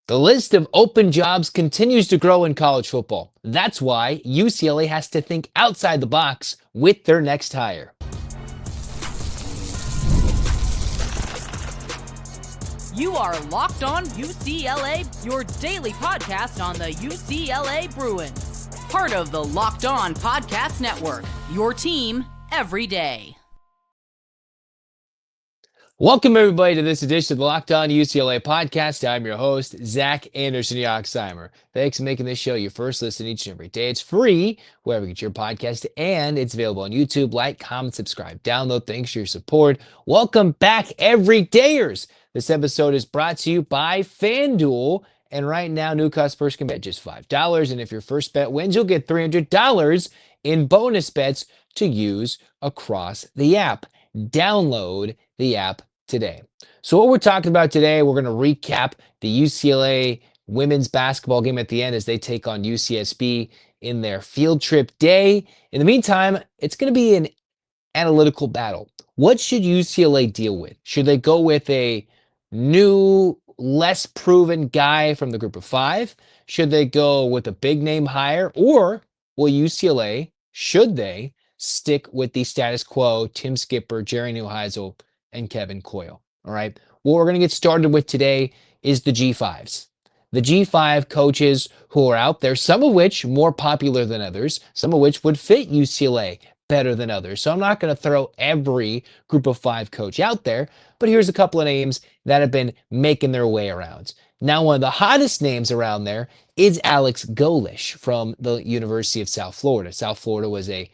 The list of open jobs continues to grow in college football. That's why UCLA has to think outside the box with their next hire. You are Locked On UCLA, your daily podcast on the UCLA Bruins. Part of the Locked On Podcast Network, your team every day. Welcome, everybody, to this edition of the Locked On UCLA podcast. I'm your host, Zach Anderson-Yoxsimer. Thanks for making this show your first listen each and every day. It's free wherever you get your podcast, and it's available on YouTube. Like, comment, subscribe, download. Thanks for your support. Welcome back, everydayers. This episode is brought to you by FanDuel. And right now, new customers can bet just $5. And if your first bet wins, you'll get $300 in bonus bets to use across the app. Download the app today. So what we're talking about today, we're going to recap the UCLA women's basketball game at the end as they take on UCSB in their field trip day. In the meantime, it's going to be an analytical battle. What should UCLA deal with? Should they go with a new, less proven guy from the group of five? Should they go with a big name hire? Or will UCLA, should they, stick with the status quo, Tim Skipper, Jerry Neuheisel, and Kevin Coyle? All right. What we're going to get started with today is the G5s. The G5 coaches who are out there, some of which more popular than others, some of which would fit UCLA better than others. So I'm not going to throw every group of five coach out there, but here's a couple of names that have been making their way around. Now, one of the hottest names around there is Alex Golesh from the University of South Florida. South Florida was a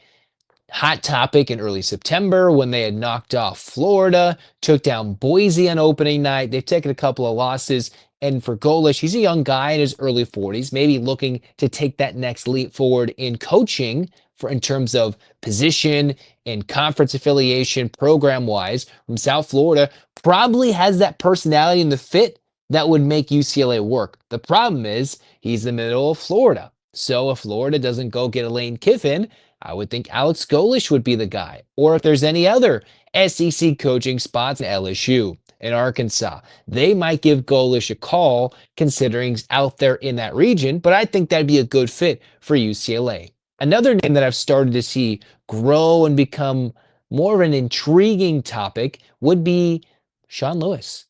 hot topic in early September when they had knocked off Florida, took down Boise on opening night. They've taken a couple of losses. And for Golesh, he's a young guy in his early 40s, maybe looking to take that next leap forward in coaching in terms of position and conference affiliation program-wise from South Florida. Probably has that personality and the fit that would make UCLA work. The problem is he's in the middle of Florida. So if Florida doesn't go get a Lane Kiffin, I would think Alex Golesh would be the guy. Or if there's any other SEC coaching spots in LSU, in Arkansas, they might give Golesh a call considering he's out there in that region, but I think that'd be a good fit for UCLA. Another name that I've started to see grow and become more of an intriguing topic would be Sean Lewis.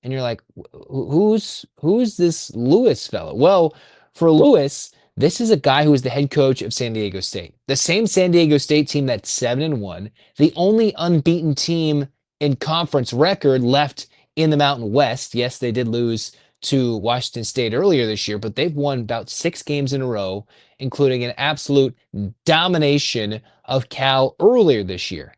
And you're like, who's this Lewis fellow? Well, for Lewis, this is a guy who is the head coach of San Diego State. The same San Diego State team that's 7-1, the only unbeaten team in conference record left in the Mountain West. Yes, they did lose to Washington State earlier this year, but they've won about 6 games in a row, including an absolute domination of Cal earlier this year.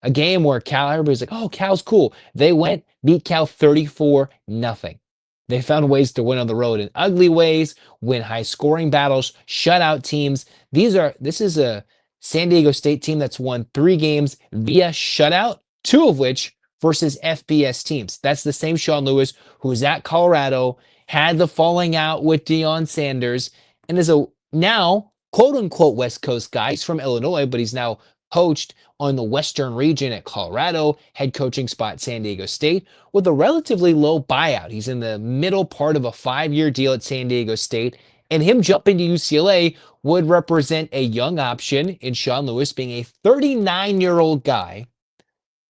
A game where Cal, everybody's like, oh, Cal's cool. They went, beat Cal 34-0. They found ways to win on the road in ugly ways, win high-scoring battles, shut out teams. This is a San Diego State team that's won 3 games via shutout, 2 of which versus FBS teams. That's the same Sean Lewis who was at Colorado, had the falling out with Deion Sanders, and is a now quote-unquote West Coast guy. He's from Illinois, but he's now coached on the Western region at Colorado, head coaching spot San Diego State, with a relatively low buyout. He's in the middle part of a 5-year deal at San Diego State, and him jumping to UCLA would represent a young option in Sean Lewis being a 39-year-old guy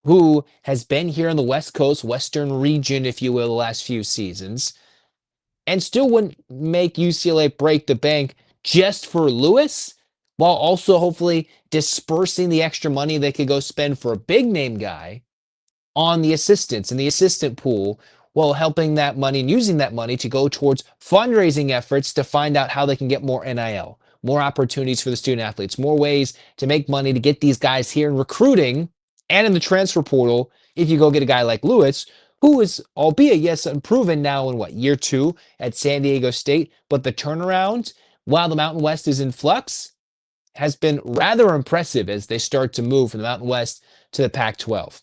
who has been here in the West Coast, Western region, if you will, the last few seasons, and still wouldn't make UCLA break the bank just for Lewis, while also hopefully dispersing the extra money they could go spend for a big name guy on the assistants in the assistant pool, while helping that money and using that money to go towards fundraising efforts to find out how they can get more NIL, more opportunities for the student athletes, more ways to make money to get these guys here in recruiting and in the transfer portal. If you go get a guy like Lewis, who is, albeit, yes, unproven now in year 2 at San Diego State, but the turnaround, while the Mountain West is in flux, has been rather impressive as they start to move from the Mountain West to the Pac-12.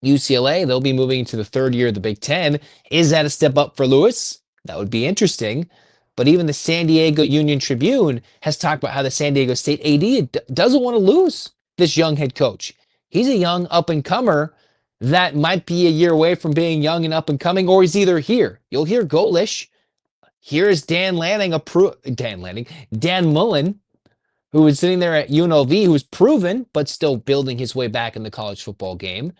UCLA, they'll be moving into the 3rd year of the Big Ten. Is that a step up for Lewis? That would be interesting. But even the San Diego Union Tribune has talked about how the San Diego State AD doesn't want to lose this young head coach. He's a young up-and-comer that might be a year away from being young and up-and-coming, or he's either here. You'll hear Golesh Here's Dan Mullen, who was sitting there at UNLV, who's proven, but still building his way back in the college football game.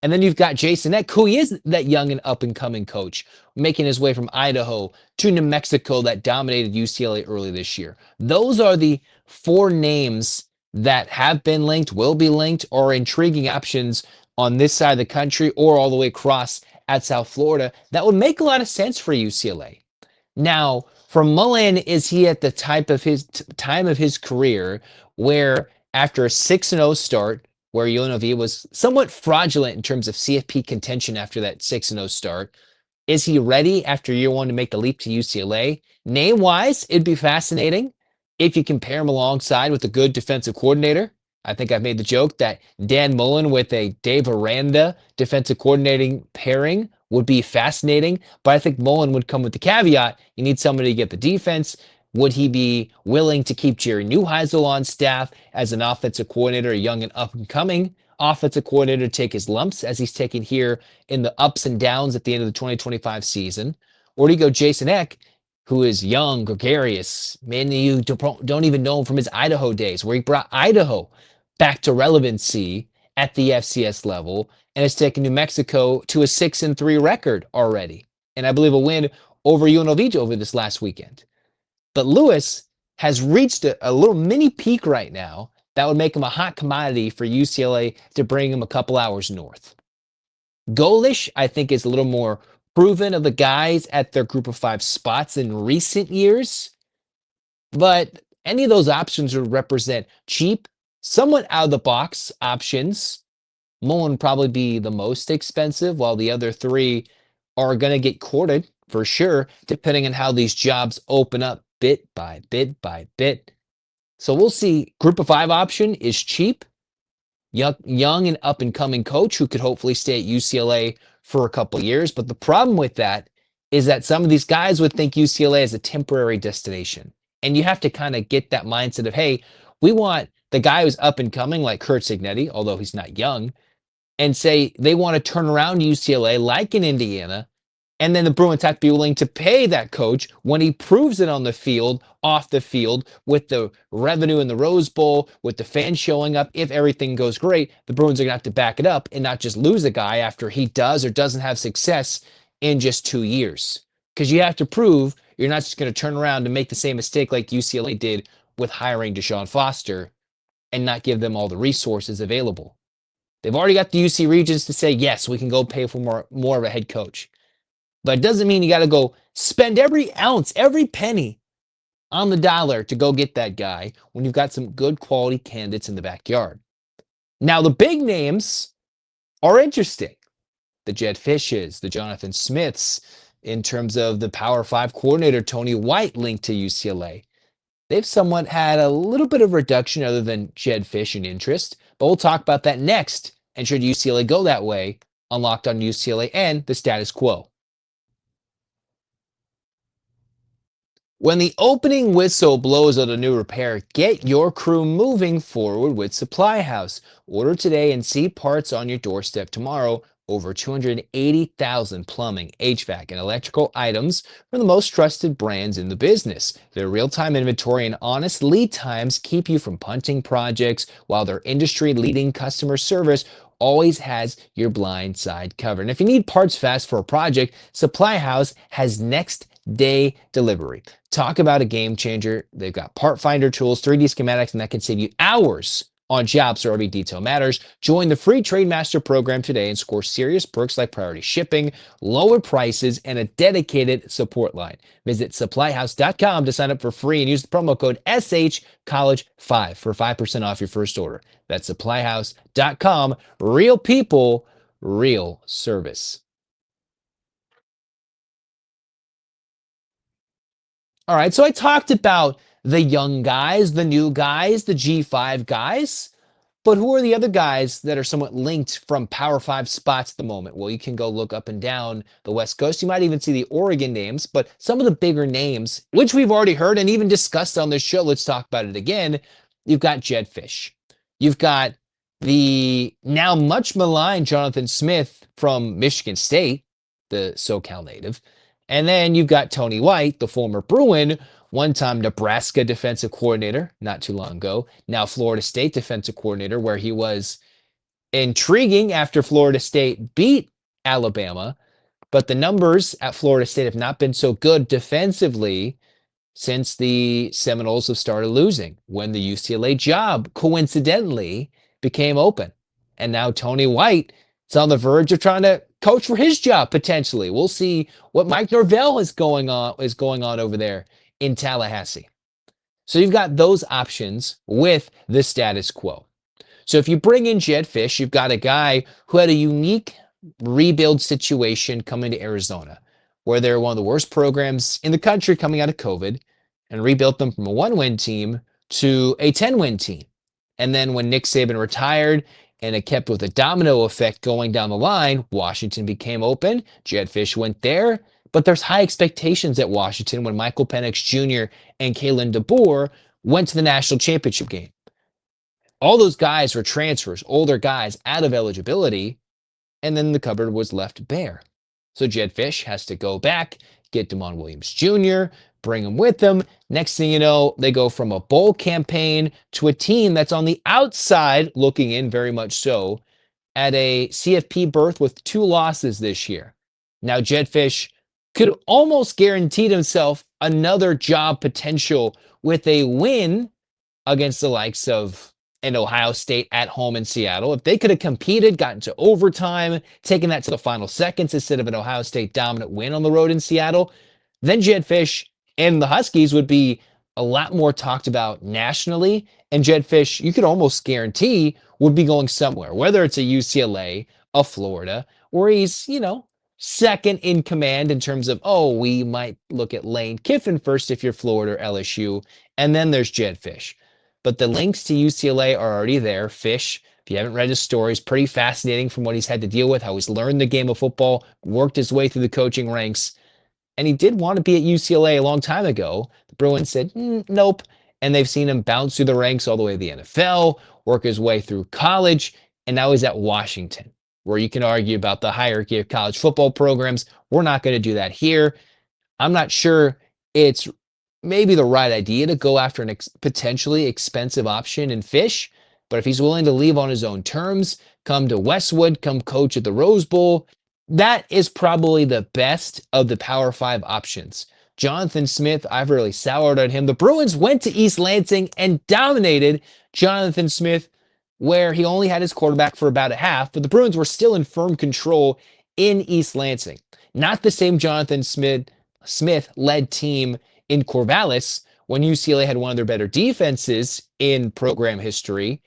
And then you've got Jason Eck, who is that young and up and coming coach, making his way from Idaho to New Mexico that dominated UCLA early this year. Those are the four names that have been linked, will be linked, or intriguing options on this side of the country or all the way across at South Florida. That would make a lot of sense for UCLA. Now, for Mullen, is he at the time of his career where after a 6-0 start, where UNLV was somewhat fraudulent in terms of CFP contention after that 6-0 start, is he ready after year one to make the leap to UCLA? Name-wise, it'd be fascinating if you compare him alongside with a good defensive coordinator. I think I've made the joke that Dan Mullen with a Dave Aranda defensive coordinating pairing would be fascinating, but I think Mullen would come with the caveat, you need somebody to get the defense. Would he be willing to keep Jerry Neuheisel on staff as an offensive coordinator, a young and up-and-coming offensive coordinator, to take his lumps as he's taking here in the ups and downs at the end of the 2025 season? Or do you go Jason Eck, who is young, gregarious, many you don't even know him from his Idaho days, where he brought Idaho back to relevancy at the FCS level and has taken New Mexico to a 6-3 record already. And I believe a win over UNLV over this last weekend. But Lewis has reached a little mini peak right now that would make him a hot commodity for UCLA to bring him a couple hours north. Golesh, I think, is a little more proven of the guys at their group of 5 spots in recent years. But any of those options would represent cheap, somewhat out of the box options. Mullen would probably be the most expensive, while the other 3 are going to get courted for sure, depending on how these jobs open up bit by bit by bit. So we'll see. Group of 5 option is cheap, young and up and coming coach who could hopefully stay at UCLA for a couple years. But the problem with that is that some of these guys would think UCLA is a temporary destination. And you have to kind of get that mindset of, hey, we want the guy who's up and coming, like Curt Cignetti, although he's not young, and say they want to turn around UCLA like in Indiana. And then the Bruins have to be willing to pay that coach when he proves it on the field, off the field, with the revenue in the Rose Bowl, with the fans showing up. If everything goes great, the Bruins are going to have to back it up and not just lose a guy after he does or doesn't have success in just 2 years. Because you have to prove you're not just going to turn around and make the same mistake like UCLA did with hiring Deshaun Foster and not give them all the resources available. They've already got the UC Regents to say, yes, we can go pay for more of a head coach. But it doesn't mean you got to go spend every ounce, every penny on the dollar to go get that guy when you've got some good quality candidates in the backyard. Now, the big names are interesting. The Jedd Fisches, the Jonathan Smiths, in terms of the Power 5 coordinator, Tony White, linked to UCLA. They've somewhat had a little bit of reduction other than Jedd Fisch in interest, but we'll talk about that next. And should UCLA go that way, on Locked On UCLA and the status quo. When the opening whistle blows on a new repair, get your crew moving forward with Supply House. Order today and see parts on your doorstep tomorrow. Over 280,000 plumbing, HVAC, and electrical items from the most trusted brands in the business. Their real-time inventory and honest lead times keep you from punting projects, while their industry-leading customer service always has your blind side covered. And if you need parts fast for a project, Supply House has next day delivery. Talk about a game changer. They've got part finder tools, 3D schematics, and that can save you hours on jobs where every detail matters. Join the free Trade Master program today and score serious perks like priority shipping, lower prices, and a dedicated support line. Visit supplyhouse.com to sign up for free and use the promo code SHCollege5 for 5% off your first order. That's supplyhouse.com. Real people, real service. All right, so I talked about the young guys, the new guys, the G5 guys, but who are the other guys that are somewhat linked from Power 5 spots at the moment? Well, you can go look up and down the West Coast. You might even see the Oregon names, but some of the bigger names, which we've already heard and even discussed on this show, let's talk about it again. You've got Jedd Fisch. You've got the now much maligned Jonathan Smith from Michigan State, the SoCal native. And then you've got Tony White, the former Bruin, one-time Nebraska defensive coordinator not too long ago, now Florida State defensive coordinator, where he was intriguing after Florida State beat Alabama. But the numbers at Florida State have not been so good defensively since the Seminoles have started losing, when the UCLA job coincidentally became open. And now Tony White is on the verge of trying to coach for his job potentially. We'll see what Mike Norvell is going on over there in Tallahassee. So you've got those options with the status quo. So if you bring in Jedd Fisch, you've got a guy who had a unique rebuild situation coming to Arizona, where they're one of the worst programs in the country coming out of COVID, and rebuilt them from a 1-win team to a 10-win team. And then when Nick Saban retired and it kept with a domino effect going down the line, Washington became open. Jedd Fisch went there, but there's high expectations at Washington when Michael Penix Jr. and Kalen DeBoer went to the national championship game. All those guys were transfers, older guys out of eligibility, and then the cupboard was left bare. So Jedd Fisch has to go back, get Damon Williams Jr., bring him with them. Next thing you know, they go from a bowl campaign to a team that's on the outside looking in, very much so, at a CFP berth with 2 losses this year. Now Jedd Fisch could almost guarantee himself another job potential with a win against the likes of an Ohio State at home in Seattle. If they could have competed, gotten to overtime, taken that to the final seconds instead of an Ohio State dominant win on the road in Seattle, then Jedd Fisch and the Huskies would be a lot more talked about nationally. And Jedd Fisch, you could almost guarantee, would be going somewhere, whether it's a UCLA, a Florida, where he's, second in command in terms of, we might look at Lane Kiffin first if you're Florida or LSU. And then there's Jedd Fisch. But the links to UCLA are already there. Fisch, if you haven't read his story, is pretty fascinating from what he's had to deal with, how he's learned the game of football, worked his way through the coaching ranks. And he did want to be at UCLA a long time ago. The Bruins said, nope. And they've seen him bounce through the ranks all the way to the NFL, work his way through college, and now he's at Washington, where you can argue about the hierarchy of college football programs. We're not going to do that here. I'm not sure it's maybe the right idea to go after an potentially expensive option in Fisch, but if he's willing to leave on his own terms, come to Westwood, come coach at the Rose Bowl, that is probably the best of the Power 5 options. Jonathan Smith, I've really soured on him. The Bruins went to East Lansing and dominated Jonathan Smith, where he only had his quarterback for about a half, but the Bruins were still in firm control in East Lansing. Not the same Jonathan Smith-led team in Corvallis when UCLA had one of their better defenses in program history,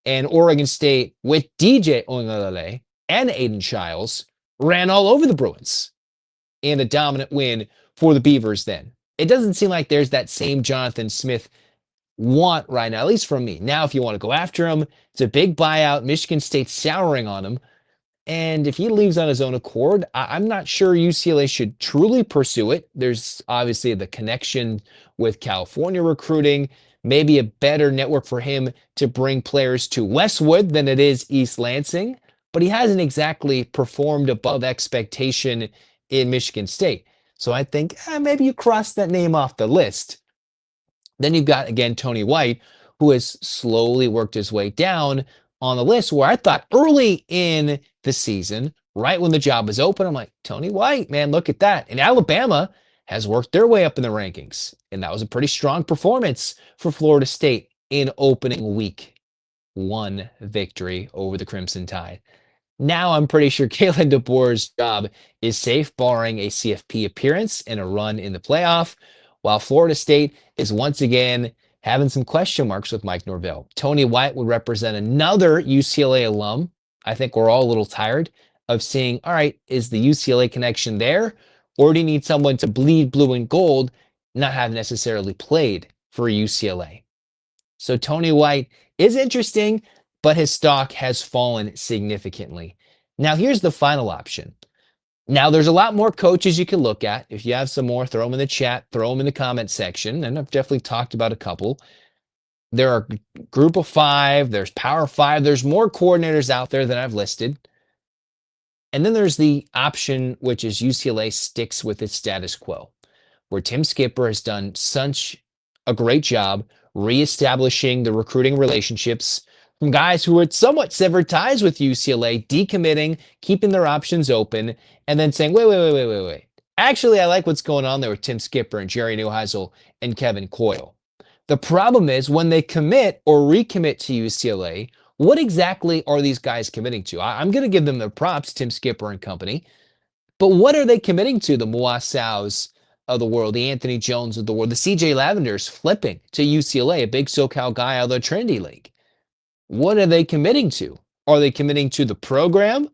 and Oregon State with DJ Ongalale and Aiden Childs ran all over the Bruins in a dominant win for the Beavers then. It doesn't seem like there's that same Jonathan Smith want right now, at least from me. Now, if you want to go after him, it's a big buyout. Michigan State's souring on him. And if he leaves on his own accord, I'm not sure UCLA should truly pursue it. There's obviously the connection with California recruiting, maybe a better network for him to bring players to Westwood than it is East Lansing, but he hasn't exactly performed above expectation in Michigan State. So I think maybe you cross that name off the list. Then you've got, again, Tony White, who has slowly worked his way down on the list, where I thought early in the season, right when the job was open, I'm like, Tony White, man, look at that. And Alabama has worked their way up in the rankings. And that was a pretty strong performance for Florida State in opening week 1 victory over the Crimson Tide. Now I'm pretty sure Kalen DeBoer's job is safe, barring a CFP appearance and a run in the playoff, while Florida State is once again having some question marks with Mike Norvell. Tony White would represent another UCLA alum. I think we're all a little tired of seeing, all right, is the UCLA connection there? Or do you need someone to bleed blue and gold, not have necessarily played for UCLA? So Tony White is interesting, but his stock has fallen significantly. Now, here's the final option. Now, there's a lot more coaches you can look at. If you have some more, throw them in the chat, throw them in the comment section. And I've definitely talked about a couple. There are group of 5, there's Power 5, there's more coordinators out there than I've listed. And then there's the option, which is UCLA sticks with its status quo, where Tim Skipper has done such a great job reestablishing the recruiting relationships from guys who had somewhat severed ties with UCLA, decommitting, keeping their options open, and then saying, wait. Actually, I like what's going on there with Tim Skipper and Jerry Neuheisel and Kevin Coyle. The problem is when they commit or recommit to UCLA, what exactly are these guys committing to? I'm going to give them their props, Tim Skipper and company. But what are they committing to? The Moasaus of the world, the Anthony Jones of the world, the CJ Lavenders flipping to UCLA, a big SoCal guy out of the Trinity League. What are they committing to? Are they committing to the program?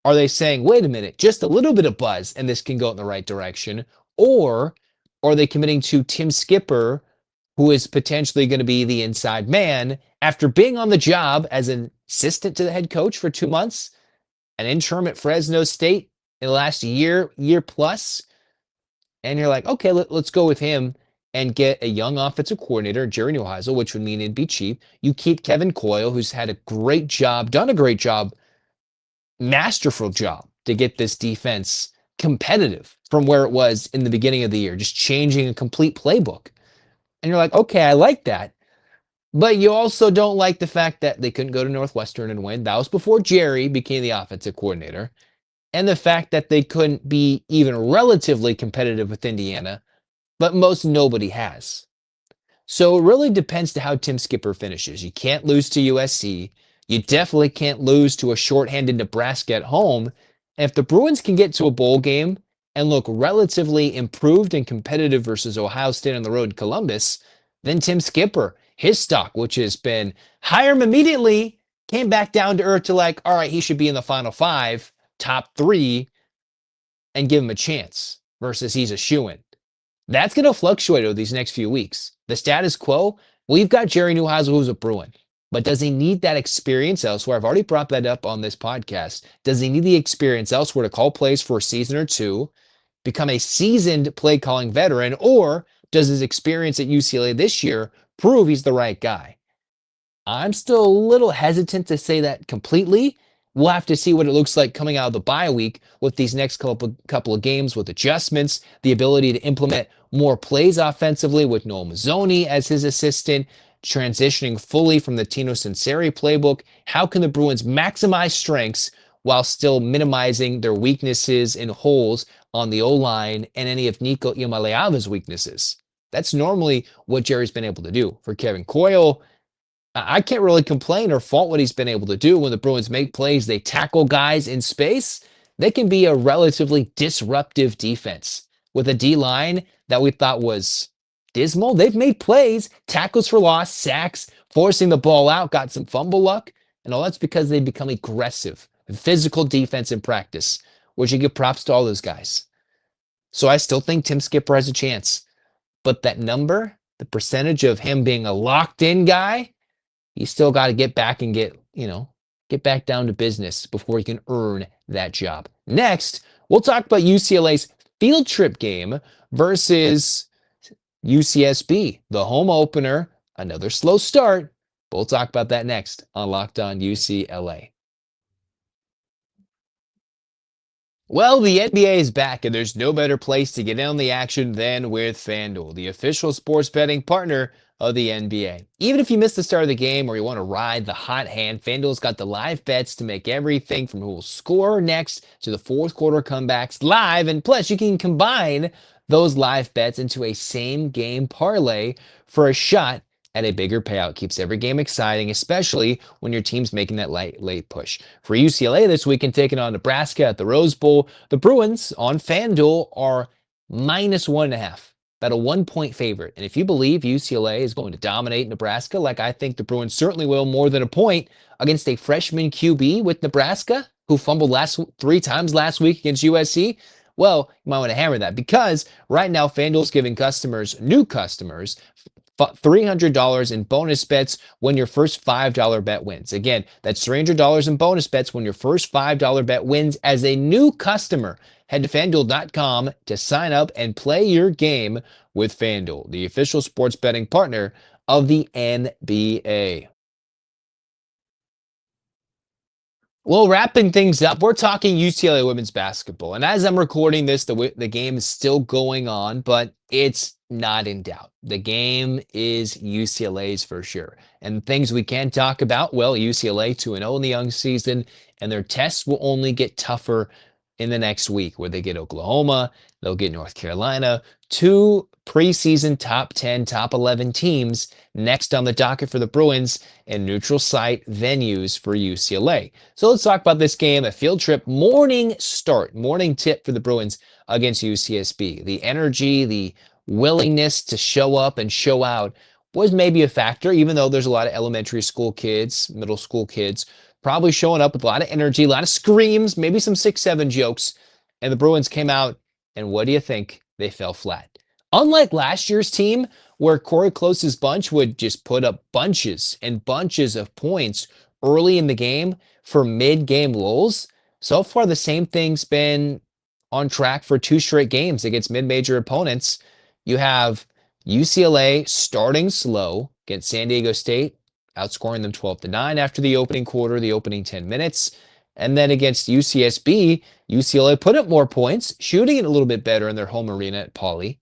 Are they saying, wait a minute, just a little bit of buzz and this can go in the right direction? Or are they committing to Tim Skipper, who is potentially going to be the inside man after being on the job as an assistant to the head coach for 2 months, an interim at Fresno State in the last year plus? And you're like, okay, let's go with him and get a young offensive coordinator, Jerry Neuheisel, which would mean it'd be cheap. You keep Kevin Coyle, who's had a great job, done a great job, masterful job to get this defense competitive from where it was in the beginning of the year, just changing a complete playbook. And you're like, okay, I like that. But you also don't like the fact that they couldn't go to Northwestern and win. That was before Jerry became the offensive coordinator. And the fact that they couldn't be even relatively competitive with Indiana, but most nobody has. So it really depends to how Tim Skipper finishes. You can't lose to USC. You definitely can't lose to a shorthanded Nebraska at home. And if the Bruins can get to a bowl game and look relatively improved and competitive versus Ohio State on the road in Columbus, then Tim Skipper, his stock, which has been higher immediately, came back down to earth to like, all right, he should be in the Final Five, top 3, and give him a chance versus he's a shoo-in. That's going to fluctuate over these next few weeks. The status quo, well, you've got Jerry Neuheisel, who's a Bruin. But does he need that experience elsewhere? I've already brought that up on this podcast. Does he need the experience elsewhere to call plays for a season or two, become a seasoned play-calling veteran, or does his experience at UCLA this year prove he's the right guy? I'm still a little hesitant to say that completely. We'll have to see what it looks like coming out of the bye week with these next couple of games with adjustments, the ability to implement more plays offensively with Noel Mazzoni as his assistant, transitioning fully from the Tino Sunseri playbook. How can the Bruins maximize strengths while still minimizing their weaknesses and holes on the O-line and any of Nico Iamaleava's weaknesses? That's normally what Jerry's been able to do. For Kevin Coyle, I can't really complain or fault what he's been able to do. When the Bruins make plays, they tackle guys in space. They can be a relatively disruptive defense with a D-line that we thought was dismal. They've made plays, tackles for loss, sacks, forcing the ball out, got some fumble luck, and all that's because they become aggressive, physical defense in practice, which you give props to all those guys. So I still think Tim Skipper has a chance. But that number, the percentage of him being a locked-in guy, he's still got to get back and get back down to business before he can earn that job. Next, we'll talk about UCLA's field trip game versus UCSB, the home opener, another slow start. We'll talk about that next on Locked On UCLA. Well, the NBA is back, and there's no better place to get in on the action than with FanDuel, the official sports betting partner of the NBA. Even if you missed the start of the game or you want to ride the hot hand, FanDuel's got the live bets to make everything from who will score next to the fourth quarter comebacks live, and plus you can combine those live bets into a same game parlay for a shot at a bigger payout. Keeps every game exciting, especially when your team's making that late push. For UCLA this weekend, taking on Nebraska at the Rose Bowl, the Bruins on FanDuel are -1.5, about a 1-point favorite. And if you believe UCLA is going to dominate Nebraska, like I think the Bruins certainly will, more than a point against a freshman QB with Nebraska, who fumbled 3 times last week against USC, well, you might want to hammer that, because right now FanDuel's giving new customers, $300 in bonus bets when your first $5 bet wins. Again, that's $300 in bonus bets when your first $5 bet wins as a new customer. Head to FanDuel.com to sign up and play your game with FanDuel, the official sports betting partner of the NBA. Well, wrapping things up, we're talking UCLA women's basketball. And as I'm recording this, the game is still going on, but it's not in doubt. The game is UCLA's for sure. And things we can talk about, well, UCLA 2-0 in the young season, and their tests will only get tougher in the next week, where they get Oklahoma, they'll get North Carolina, two preseason top 10, top 11 teams next on the docket for the Bruins, and neutral site venues for UCLA. So let's talk about this game, a field trip, morning start, morning tip for the Bruins against UCSB. The energy, the willingness to show up and show out was maybe a factor, even though there's a lot of elementary school kids, middle school kids, probably showing up with a lot of energy, a lot of screams, maybe some 6-7 jokes. And the Bruins came out, and what do you think? They fell flat. Unlike last year's team, where Corey Close's bunch would just put up bunches and bunches of points early in the game for mid-game lulls, so far the same thing's been on track for 2 straight games against mid-major opponents. You have UCLA starting slow against San Diego State, outscoring them 12-9 after the opening quarter, the opening 10 minutes. And then against UCSB, UCLA put up more points, shooting it a little bit better in their home arena at Pauley.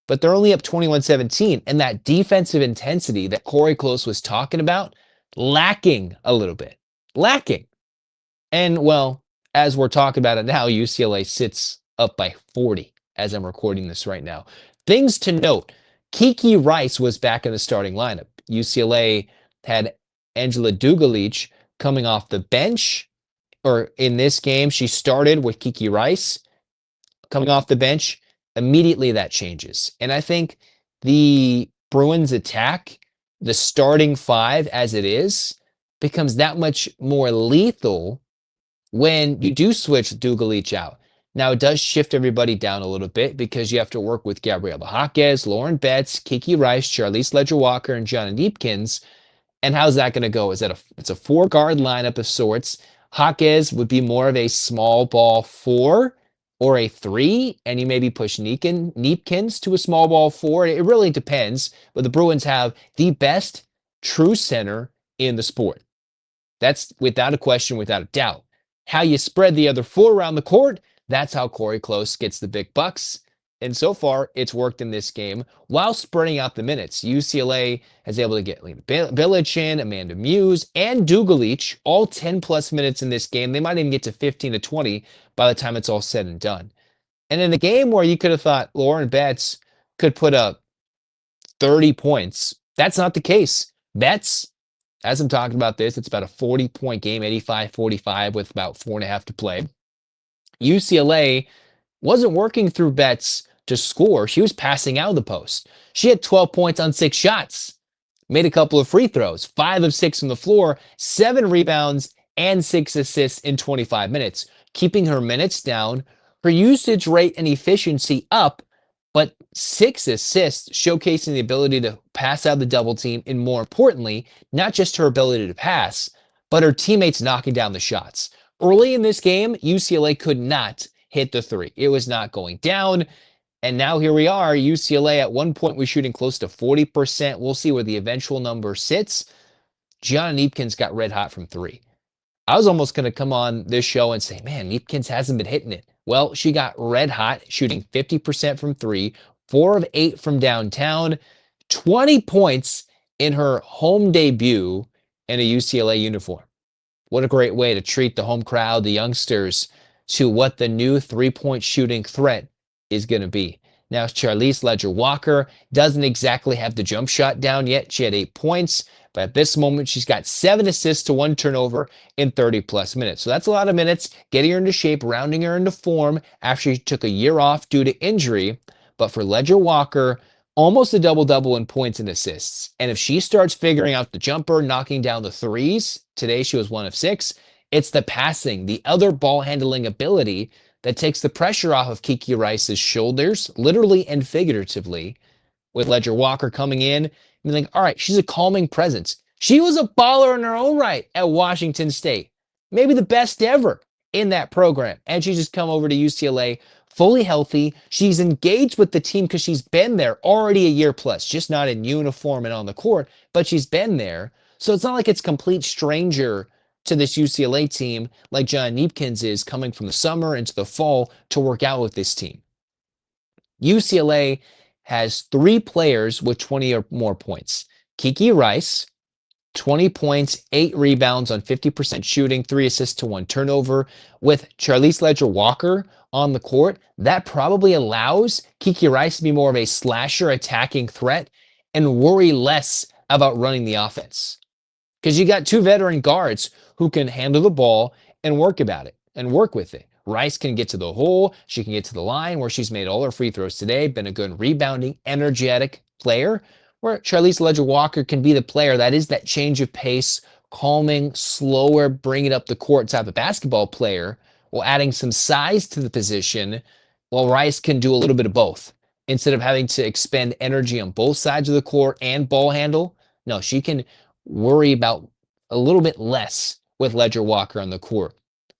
But they're only up 21-17. And that defensive intensity that Corey Close was talking about, lacking a little bit. Lacking. And, well, as we're talking about it now, UCLA sits up by 40 as I'm recording this right now. Things to note, Kiki Rice was back in the starting lineup. UCLA had Angela Dugalich coming off the bench, or in this game, she started with Kiki Rice coming off the bench. Immediately that changes. And I think the Bruins attack, the starting 5 as it is, becomes that much more lethal when you do switch Dugalich out. Now, it does shift everybody down a little bit because you have to work with Gabriela Jaquez, Lauren Betts, Kiki Rice, Charlize Ledger-Walker, and Gianna Kneepkens. And how's that going to go? It's a 4-guard lineup of sorts. Jaquez would be more of a small ball 4 or a 3, and you maybe push Kneepkens to a small ball 4. It really depends, but the Bruins have the best true center in the sport. That's without a question, without a doubt. How you spread the other 4 around the court, that's how Corey Close gets the big bucks. And so far, it's worked in this game while spreading out the minutes. UCLA has able to get Lena Bilic in, Amanda Muse, and Dugalich, all 10-plus minutes in this game. They might even get to 15 to 20 by the time it's all said and done. And in a game where you could have thought Lauren Betts could put up 30 points, that's not the case. Betts, as I'm talking about this, it's about a 40-point game, 85-45 with about 4.5 to play. UCLA wasn't working through Betts to score. She was passing out of the post. She had 12 points on 6 shots, made a couple of free throws, 5 of 6 from the floor, 7 rebounds, and 6 assists in 25 minutes, keeping her minutes down, her usage rate and efficiency up, but 6 assists, showcasing the ability to pass out the double team, and more importantly, not just her ability to pass, but her teammates knocking down the shots. Early in this game, UCLA could not hit the 3. It was not going down. And now here we are. UCLA at one point was shooting close to 40%. We'll see where the eventual number sits. Gianna Kneepkens got red hot from 3. I was almost going to come on this show and say, man, Kneepkens hasn't been hitting it. Well, she got red hot, shooting 50% from 3, 4 of 8 from downtown, 20 points in her home debut in a UCLA uniform. What a great way to treat the home crowd, the youngsters, to what the new 3-point shooting threat is going to be. Now, Charlize Ledger-Walker doesn't exactly have the jump shot down yet. She had 8 points, but at this moment, she's got 7 assists to 1 turnover in 30-plus minutes. So that's a lot of minutes, getting her into shape, rounding her into form after she took a year off due to injury. But for Ledger-Walker, almost a double-double in points and assists. And if she starts figuring out the jumper, knocking down the threes, today she was 1 of 6, it's the passing, the other ball handling ability that takes the pressure off of Kiki Rice's shoulders, literally and figuratively, with Ledger-Walker coming in and think, all right, she's a calming presence. She was a baller in her own right at Washington State, maybe the best ever in that program. And she's just come over to UCLA fully healthy. She's engaged with the team because she's been there already a year plus, just not in uniform and on the court, but she's been there. So it's not like it's complete stranger to this UCLA team like John Kneepkens is coming from the summer into the fall to work out with this team. UCLA has 3 players with 20 or more points. Kiki Rice, 20 points, 8 rebounds on 50% shooting, 3 assists to 1 turnover. With Charlize Ledger-Walker on the court, that probably allows Kiki Rice to be more of a slasher attacking threat and worry less about running the offense. Because you got 2 veteran guards who can handle the ball and work with it. Rice can get to the hole. She can get to the line where she's made all her free throws today, been a good rebounding, energetic player, where Charlize Ledger-Walker can be the player that is that change of pace, calming, slower, bringing up the court type of basketball player, while adding some size to the position, while Rice can do a little bit of both. Instead of having to expend energy on both sides of the court and ball handle, no, she can worry about a little bit less with Ledger-Walker on the court.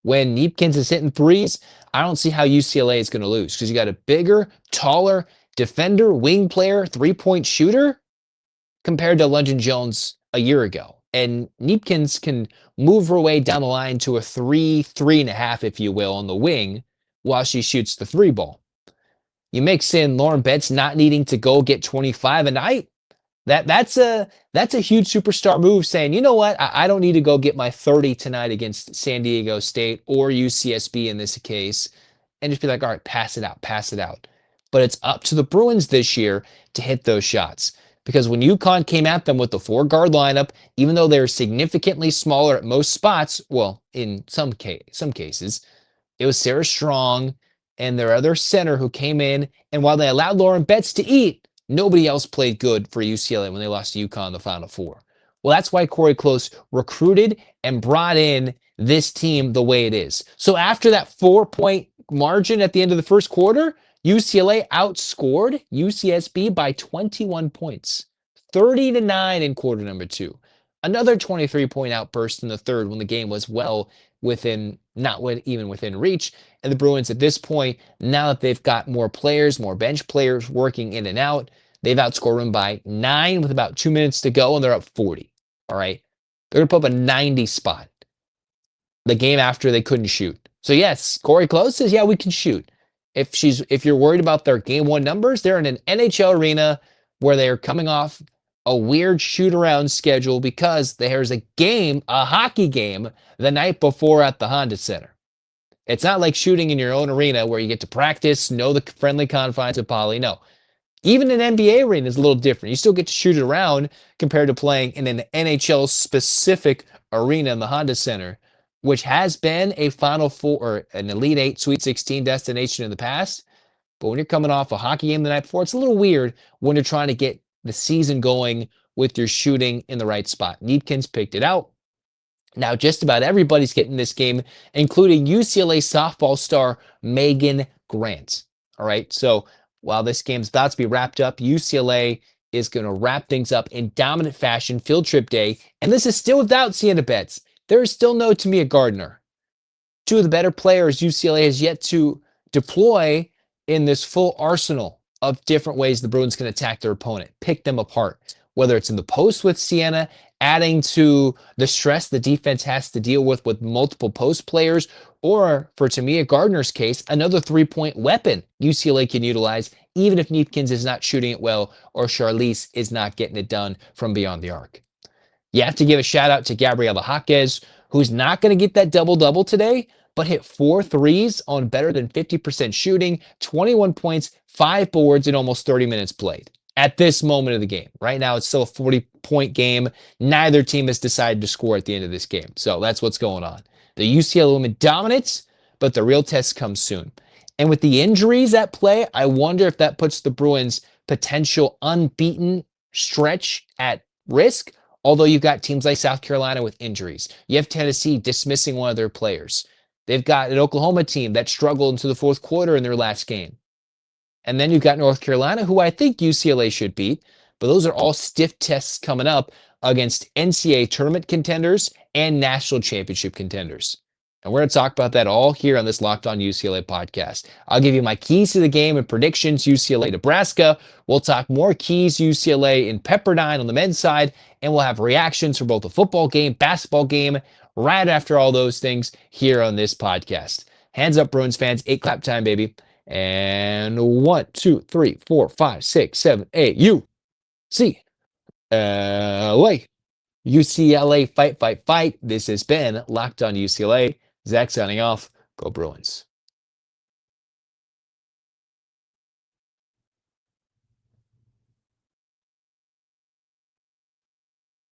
When Kneepkens is hitting threes, I don't see how UCLA is going to lose because you got a bigger, taller defender, wing player, 3-point shooter compared to London Jones a year ago. And Kneepkens can move her way down the line to a 3.5, if you will, on the wing while she shoots the 3 ball. You mix in Lauren Betts not needing to go get 25 a night. That's a huge superstar move saying, you know what, I don't need to go get my 30 tonight against San Diego State or UCSB in this case, and just be like, all right, pass it out. But it's up to the Bruins this year to hit those shots. Because when UConn came at them with the 4-guard lineup, even though they're significantly smaller at most spots, well, in some cases, it was Sarah Strong and their other center who came in, and while they allowed Lauren Betts to eat, nobody else played good for UCLA when they lost to UConn in the Final Four. Well, that's why Corey Close recruited and brought in this team the way it is. So after that 4-point margin at the end of the first quarter, UCLA outscored UCSB by 21 points, 30-9 in quarter number 2. Another 23-point outburst in the third when the game was well within, not even within reach. And the Bruins at this point, now that they've got more players, more bench players working in and out, they've outscored them by 9 with about 2 minutes to go, and they're up 40. All right. They're going to put up a 90 spot the game after they couldn't shoot. So yes, Corey Close says, yeah, we can shoot. If you're worried about their game 1 numbers, they're in an NHL arena where they're coming off a weird shoot-around schedule because there's a hockey game, the night before at the Honda Center. It's not like shooting in your own arena where you get to practice, know the friendly confines of Poly. No. Even an NBA arena is a little different. You still get to shoot it around compared to playing in an NHL-specific arena in the Honda Center, which has been a Final Four or an Elite 8 Sweet 16 destination in the past. But when you're coming off a hockey game the night before, it's a little weird when you're trying to get the season going with your shooting in the right spot. Kneepkens picked it out. Now just about everybody's getting this game, including UCLA softball star Megan Grant. All right, so while this game's about to be wrapped up, UCLA is going to wrap things up in dominant fashion, field trip day, and this is still without Sienna Betts. There is still no Tamia Gardner. 2 of the better players UCLA has yet to deploy in this full arsenal of different ways the Bruins can attack their opponent, pick them apart, whether it's in the post with Sienna, adding to the stress the defense has to deal with multiple post players, or for Tamia Gardner's case, another 3-point weapon UCLA can utilize, even if Kneepkens is not shooting it well or Charlize is not getting it done from beyond the arc. You have to give a shout out to Gabriela Jaquez, who's not going to get that double-double today, but hit 4 threes on better than 50% shooting, 21 points, 5 boards in almost 30 minutes played. At this moment of the game. Right now, it's still a 40-point game. Neither team has decided to score at the end of this game. So that's what's going on. The UCLA women dominates, but the real test comes soon. And with the injuries at play, I wonder if that puts the Bruins' potential unbeaten stretch at risk. Although you've got teams like South Carolina with injuries. You have Tennessee dismissing one of their players. They've got an Oklahoma team that struggled into the fourth quarter in their last game. And then you've got North Carolina, who I think UCLA should beat. But those are all stiff tests coming up against NCAA tournament contenders and national championship contenders. And we're going to talk about that all here on this Locked On UCLA podcast. I'll give you my keys to the game and predictions UCLA Nebraska. We'll talk more keys UCLA in Pepperdine on the men's side, and we'll have reactions for both the football game, basketball game, right after all those things here on this podcast. Hands up, Bruins fans. 8 clap time, baby. And 1, 2, 3, 4, 5, 6, 7, 8. UCLA. UCLA fight, fight, fight. This has been Locked On UCLA. Zach signing off. Go Bruins.